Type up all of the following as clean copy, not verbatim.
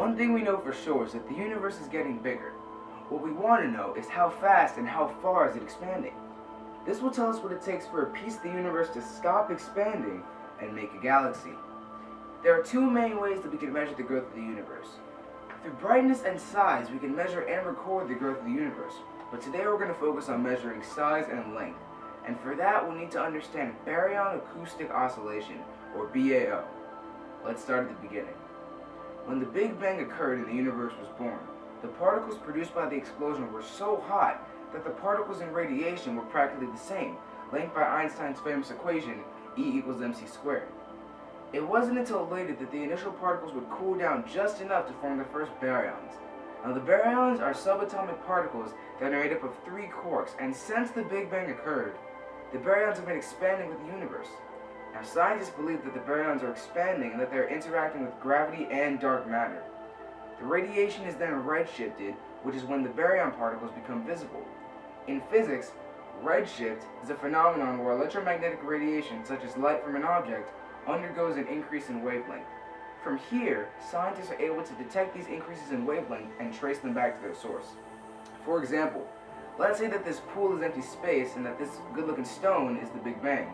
One thing we know for sure is that the universe is getting bigger. What we want to know is how fast and how far is it expanding. This will tell us what it takes for a piece of the universe to stop expanding and make a galaxy. There are two main ways that we can measure the growth of the universe. Through brightness and size, we can measure and record the growth of the universe. But today we're going to focus on measuring size and length. And for that, we'll need to understand Baryon Acoustic Oscillation, or BAO. Let's start at the beginning. When the Big Bang occurred and the universe was born, the particles produced by the explosion were so hot that the particles in radiation were practically the same, linked by Einstein's famous equation, E=mc². It wasn't until later that the initial particles would cool down just enough to form the first baryons. Now the baryons are subatomic particles that are made up of 3 quarks, and since the Big Bang occurred, the baryons have been expanding with the universe. Now scientists believe that the baryons are expanding and that they are interacting with gravity and dark matter. The radiation is then redshifted, which is when the baryon particles become visible. In physics, redshift is a phenomenon where electromagnetic radiation, such as light from an object, undergoes an increase in wavelength. From here, scientists are able to detect these increases in wavelength and trace them back to their source. For example, let's say that this pool is empty space and that this good-looking stone is the Big Bang.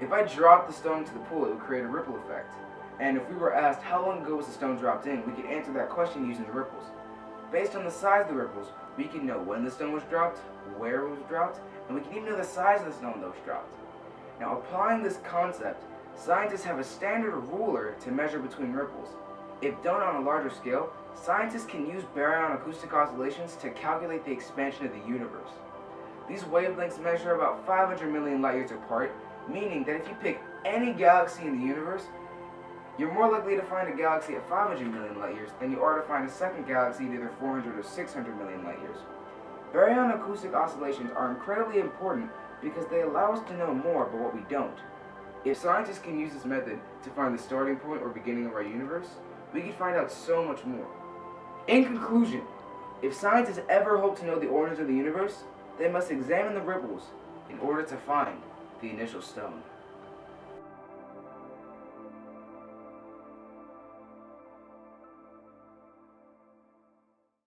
If I drop the stone into the pool, it would create a ripple effect. And if we were asked how long ago was the stone dropped in, we could answer that question using the ripples. Based on the size of the ripples, we can know when the stone was dropped, where it was dropped, and we can even know the size of the stone that was dropped. Now, applying this concept, scientists have a standard ruler to measure between ripples. If done on a larger scale, scientists can use baryon acoustic oscillations to calculate the expansion of the universe. These wavelengths measure about 500 million light years apart, meaning that if you pick any galaxy in the universe, you're more likely to find a galaxy at 500 million light years than you are to find a second galaxy at either 400 or 600 million light years. Baryon acoustic oscillations are incredibly important because they allow us to know more about what we don't. If scientists can use this method to find the starting point or beginning of our universe, we can find out so much more. In conclusion, if scientists ever hope to know the origins of the universe, they must examine the ripples in order to find the initial stone.